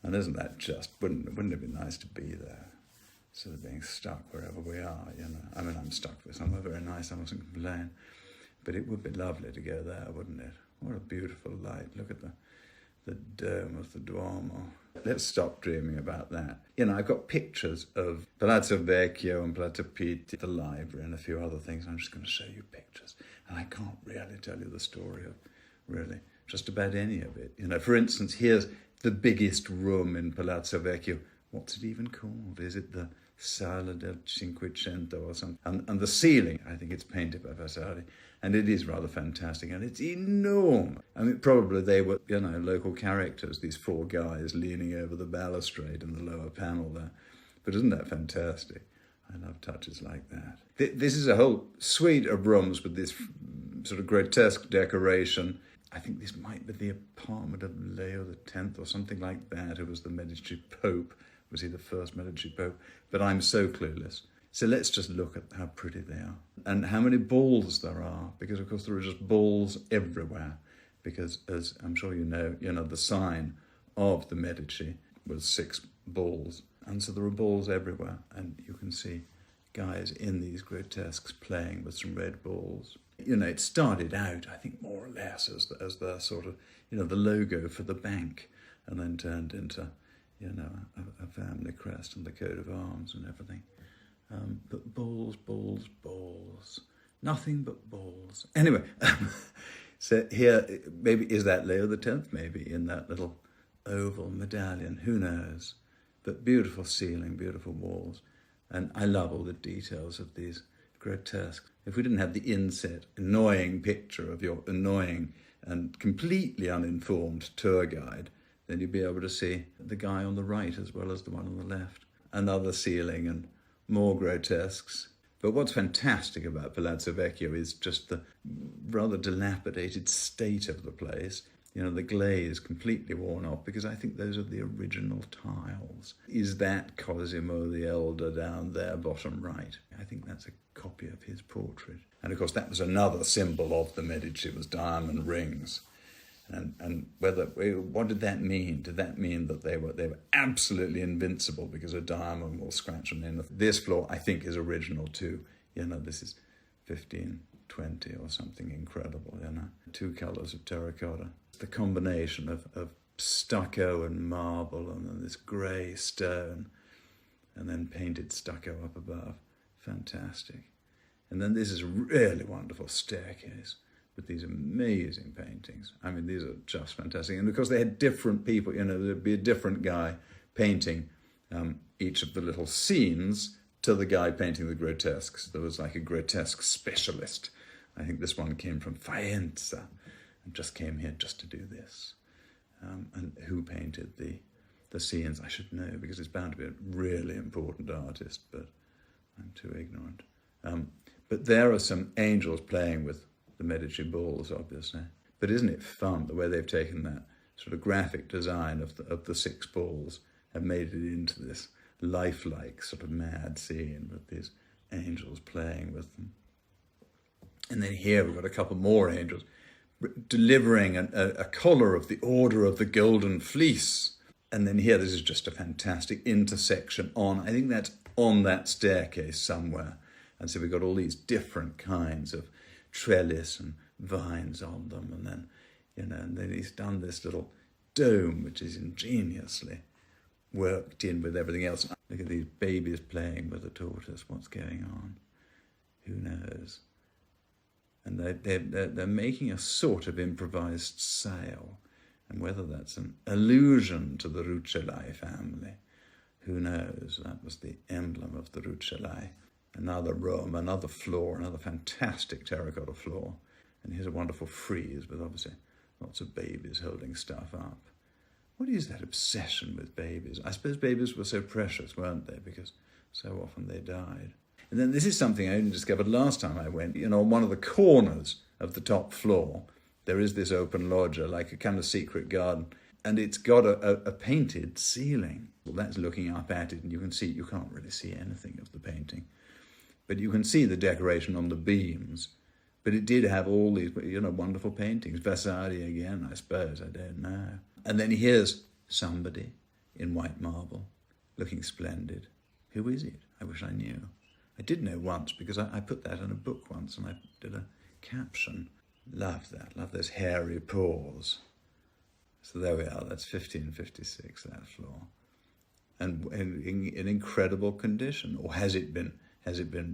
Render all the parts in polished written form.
And isn't that just, wouldn't it be nice to be there? Sort of being stuck wherever we are, you know. I mean, I'm stuck with somewhere very nice, I mustn't complain. But it would be lovely to go there, wouldn't it? What a beautiful light. Look at the dome of the Duomo. Let's stop dreaming about that. You know, I've got pictures of Palazzo Vecchio and Palazzo Pitti, the library, and a few other things. I'm just going to show you pictures. And I can't really tell you the story of, really, just about any of it. You know, for instance, here's the biggest room in Palazzo Vecchio. What's it even called? Is it the Sala del Cinquecento or something? And the ceiling, I think it's painted by Vasari. And it is rather fantastic, and it's enormous. I mean, probably they were, you know, local characters, these four guys leaning over the balustrade in the lower panel there. But isn't that fantastic? I love touches like that. This is a whole suite of rooms with this sort of grotesque decoration. I think this might be the apartment of Leo X or something like that, who was the Medici Pope. Was he the first Medici Pope? But I'm so clueless. So let's just look at how pretty they are and how many balls there are, because of course there are just balls everywhere, because as I'm sure you know, the sign of the Medici was 6 balls, and so there are balls everywhere, and you can see guys in these grotesques playing with some red balls. You know, it started out, I think, more or less as their sort of, you know, the logo for the bank, and then turned into, you know, a family crest and the coat of arms and everything. But balls, balls, balls. Nothing but balls. Anyway, so here, maybe, is that Leo X? Maybe, in that little oval medallion. Who knows? But beautiful ceiling, beautiful walls. And I love all the details of these grotesques. If we didn't have the inset, annoying picture of your annoying and completely uninformed tour guide, then you'd be able to see the guy on the right as well as the one on the left. Another ceiling and more grotesques. But what's fantastic about Palazzo Vecchio is just the rather dilapidated state of the place. You know, the glaze completely worn off, because I think those are the original tiles. Is that Cosimo the Elder down there, bottom right? I think that's a copy of his portrait. And of course, that was another symbol of the Medici, was diamond rings. And what did that mean? Did that mean that they were absolutely invincible because a diamond will scratch them in? This floor, I think, is original too. You know, this is 1520 or something incredible, you know. 2 colours of terracotta. The combination of stucco and marble and then this grey stone and then painted stucco up above. Fantastic. And then this is a really wonderful staircase with these amazing paintings. I mean, these are just fantastic. And of course, they had different people, you know, there'd be a different guy painting each of the little scenes to the guy painting the grotesques. There was like a grotesque specialist. I think this one came from Faenza and just came here just to do this. And who painted the scenes? I should know, because it's bound to be a really important artist, but I'm too ignorant. But there are some angels playing with the Medici balls, obviously. But isn't it fun, the way they've taken that sort of graphic design of the 6 balls and made it into this lifelike sort of mad scene with these angels playing with them. And then here we've got a couple more angels delivering a collar of the Order of the Golden Fleece. And then here, this is just a fantastic intersection on, I think that's on that staircase somewhere. And so we've got all these different kinds of trellis and vines on them, and then, you know, and then he's done this little dome which is ingeniously worked in with everything else. Look at these babies playing with a tortoise. What's going on? Who knows? And they're making a sort of improvised sail, and whether that's an allusion to the Rucellai family, who knows? That was the emblem of the Rucellai. Another room, another floor, another fantastic terracotta floor. And here's a wonderful frieze with obviously lots of babies holding stuff up. What is that obsession with babies? I suppose babies were so precious, weren't they? Because so often they died. And then this is something I only discovered last time I went. You know, on one of the corners of the top floor, there is this open loggia, like a kind of secret garden. And it's got a painted ceiling. Well, that's looking up at it, and you can't really see anything of the painting. But you can see the decoration on the beams. But it did have all these, you know, wonderful paintings. Vasari again, I suppose, I don't know. And then here's somebody in white marble, looking splendid. Who is it? I wish I knew. I did know once because I put that in a book once and I did a caption. Love that. Love those hairy paws. So there we are. That's 1556, that floor. And in incredible condition. Or has it been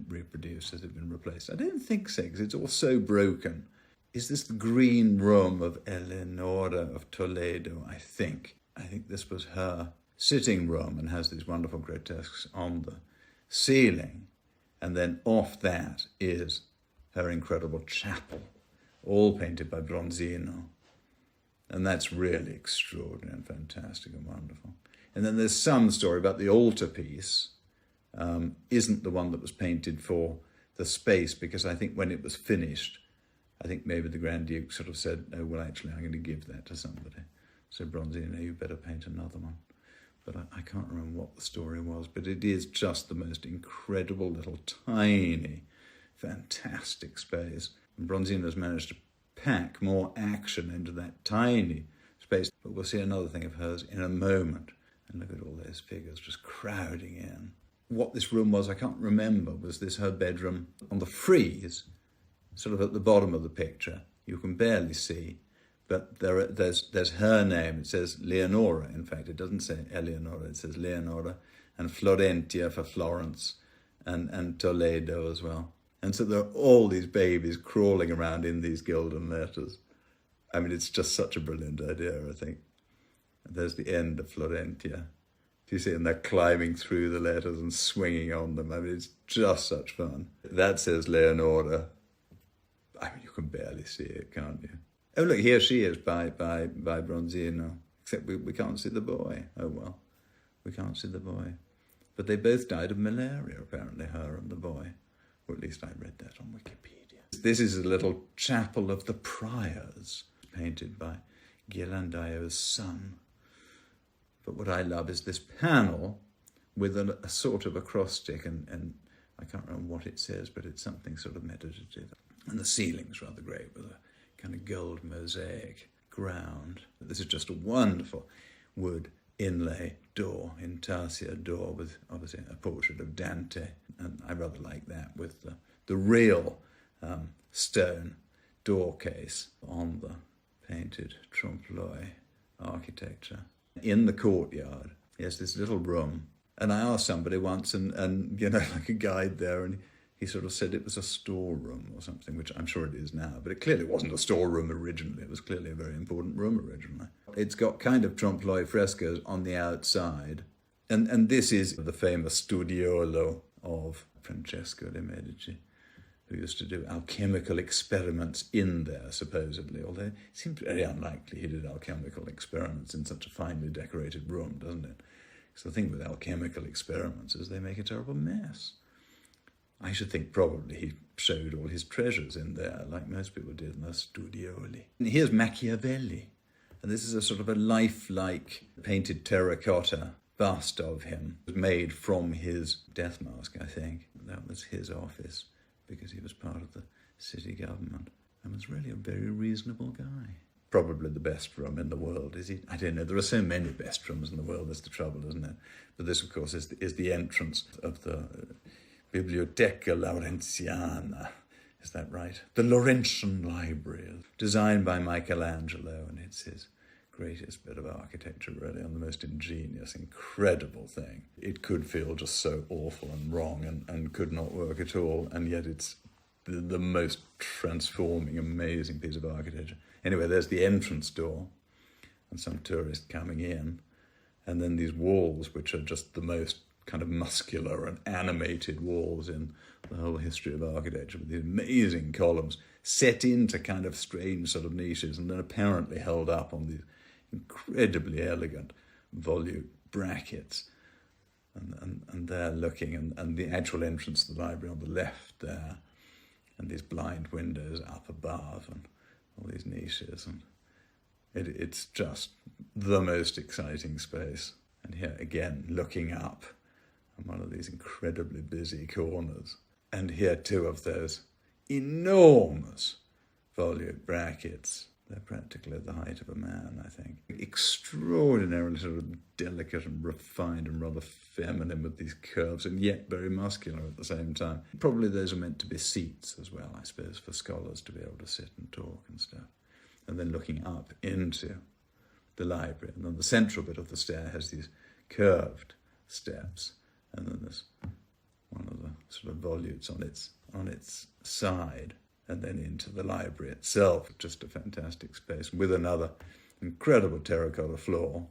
reproduced? Has it been replaced? I don't think so, because it's all so broken. Is this the green room of Eleonora of Toledo, I think? I think this was her sitting room and has these wonderful grotesques on the ceiling. And then off that is her incredible chapel, all painted by Bronzino. And that's really extraordinary and fantastic and wonderful. And then there's some story about the altarpiece isn't the one that was painted for the space, because I think when it was finished, I think maybe the Grand Duke sort of said, "Oh, well, actually, I'm going to give that to somebody." So Bronzino, you better paint another one. But I can't remember what the story was, but it is just the most incredible little tiny, fantastic space. And Bronzino's managed to pack more action into that tiny space. But we'll see another thing of hers in a moment. And look at all those figures just crowding in. What this room was, I can't remember. Was this her bedroom? On the frieze, sort of at the bottom of the picture, you can barely see, but there's her name. It says Leonora. In fact, it doesn't say Eleonora. It says Leonora, and Florentia for Florence, and Toledo as well. And so there are all these babies crawling around in these golden letters. I mean, it's just such a brilliant idea, I think. And there's the end of Florentia. Do you see? And they're climbing through the letters and swinging on them. I mean, it's just such fun. That says Leonora. I mean, you can barely see it, can't you? Oh, look, here she is by Bronzino. Except we can't see the boy. Oh, well, we can't see the boy. But they both died of malaria, apparently, her and the boy. Or at least I read that on Wikipedia. This is a little chapel of the Priors, painted by Ghirlandaio's son. But what I love is this panel with a sort of acrostic, and I can't remember what it says, but it's something sort of meditative. And the ceiling's rather great with a kind of gold mosaic ground. This is just a wonderful wood inlay door, intarsia door, with obviously a portrait of Dante. And I rather like that, with the real stone door case on the painted trompe-l'oeil architecture. In the courtyard, yes, this little room. And I asked somebody once, and like a guide there, and he sort of said it was a storeroom or something, which I'm sure it is now, but it clearly wasn't a storeroom originally. It was clearly a very important room originally. It's got kind of trompe-l'oeil frescoes on the outside. And this is the famous studiolo of Francesco de' Medici, who used to do alchemical experiments in there, supposedly, although it seems very unlikely he did alchemical experiments in such a finely decorated room, doesn't it? Because the thing with alchemical experiments is they make a terrible mess. I should think probably he showed all his treasures in there, like most people did in the studioli. And here's Machiavelli, and this is a sort of a lifelike painted terracotta bust of him, made from his death mask, I think. That was his office, because he was part of the city government and was really a very reasonable guy. Probably the best room in the world, is he? I don't know. There are so many best rooms in the world. That's the trouble, isn't it? But this, of course, is the entrance of the Biblioteca Laurentiana. Is that right? The Laurentian Library, designed by Michelangelo, and it's his greatest bit of architecture, really, and the most ingenious, incredible thing. It could feel just so awful and wrong and could not work at all, and yet it's the most transforming, amazing piece of architecture. Anyway, there's the entrance door and some tourist coming in, and then these walls, which are just the most kind of muscular and animated walls in the whole history of architecture, with these amazing columns set into kind of strange sort of niches and then apparently held up on these incredibly elegant volute brackets. And they're looking, and the actual entrance to the library on the left there, and these blind windows up above, and all these niches, and it's just the most exciting space. And here again, looking up on one of these incredibly busy corners, and here two of those enormous volute brackets They're practically the height of a man, I think. Extraordinarily sort of delicate and refined and rather feminine with these curves, and yet very muscular at the same time. Probably those are meant to be seats as well, I suppose, for scholars to be able to sit and talk and stuff. And then looking up into the library. And then the central bit of the stair has these curved steps. And then there's one of the sort of volutes on its side. And then into the library itself, just a fantastic space, with another incredible terracotta floor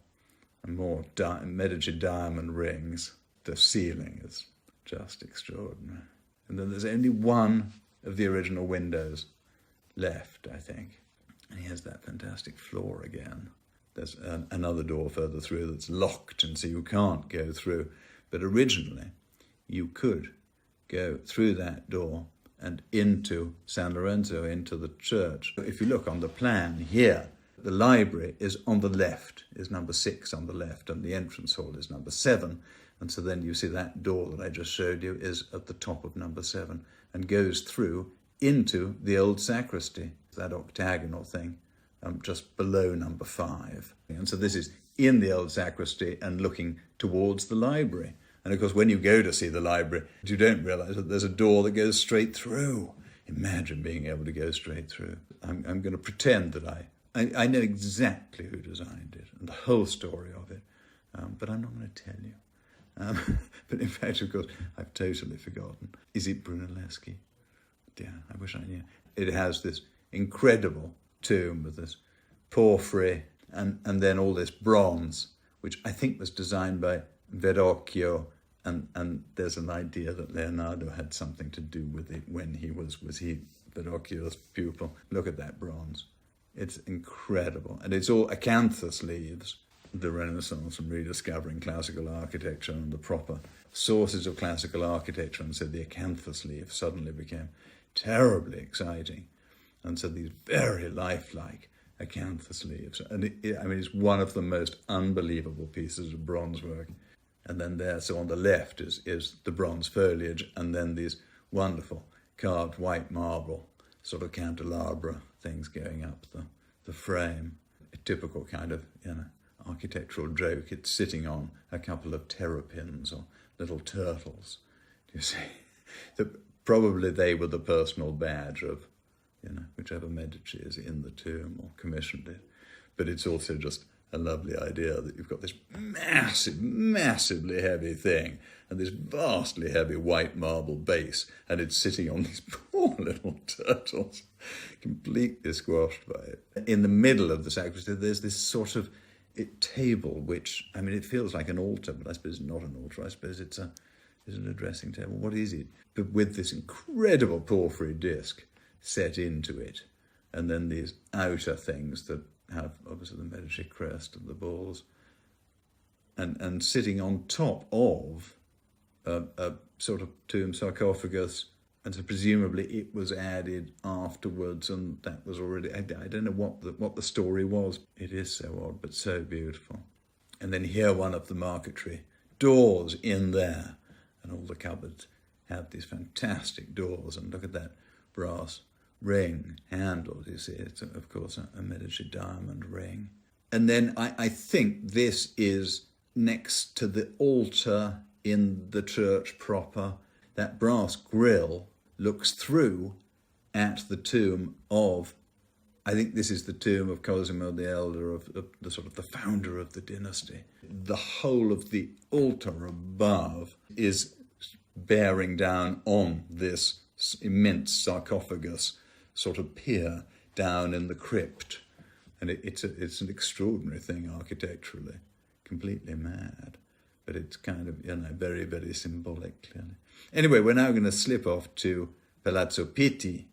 and more Medici diamond rings. The ceiling is just extraordinary. And then there's only one of the original windows left, I think. And he has that fantastic floor again. There's another door further through that's locked, and so you can't go through. But originally, you could go through that door and into San Lorenzo, into the church. If you look on the plan here, the library is on the left, is number 6 on the left, and the entrance hall is number 7. And so then you see that door that I just showed you is at the top of number 7 and goes through into the old sacristy, that octagonal thing, just below number 5. And so this is in the old sacristy and looking towards the library. And of course, when you go to see the library, you don't realise that there's a door that goes straight through. Imagine being able to go straight through. I'm going to pretend that I know exactly who designed it and the whole story of it, but I'm not going to tell you. But in fact, of course, I've totally forgotten. Is it Brunelleschi? Yeah, I wish I knew. It has this incredible tomb with this porphyry and then all this bronze, which I think was designed by Verrocchio. And there's an idea that Leonardo had something to do with it when he was he Verrocchio's pupil. Look at that bronze. It's incredible. And it's all acanthus leaves, the Renaissance and rediscovering classical architecture and the proper sources of classical architecture. And so the acanthus leaf suddenly became terribly exciting. And so these very lifelike acanthus leaves. And it's one of the most unbelievable pieces of bronze work. And then there, so on the left is the bronze foliage, and then these wonderful carved white marble sort of candelabra things going up the frame. A typical kind of, architectural joke. It's sitting on a couple of terrapins or little turtles. Do you see? Probably they were the personal badge of, whichever Medici is in the tomb or commissioned it. But it's also just a lovely idea that you've got this massively heavy thing and this vastly heavy white marble base, and it's sitting on these poor little turtles, completely squashed by it. In the middle of the sacristy, there's this sort of table, which, it feels like an altar, but I suppose it's not an altar. I suppose it's a dressing table. What is it? But with this incredible porphyry disc set into it, and then these outer things that have obviously the Medici crest and the balls, and sitting on top of a sort of tomb sarcophagus, and so presumably it was added afterwards, and that was already, I don't know what the story was. It is so odd, but so beautiful. And then here one of the marquetry doors in there, and all the cupboards have these fantastic doors, and look at that brass ring handle, you see, it's of course a Medici diamond ring. And then I think this is next to the altar in the church proper. That brass grille looks through at the tomb of, I think this is the tomb of Cosimo the Elder, of the sort of the founder of the dynasty. The whole of the altar above is bearing down on this immense sarcophagus sort of pier down in the crypt. And it's an extraordinary thing architecturally, completely mad. But it's kind of, very, very symbolic, clearly. Anyway, we're now going to slip off to Palazzo Pitti,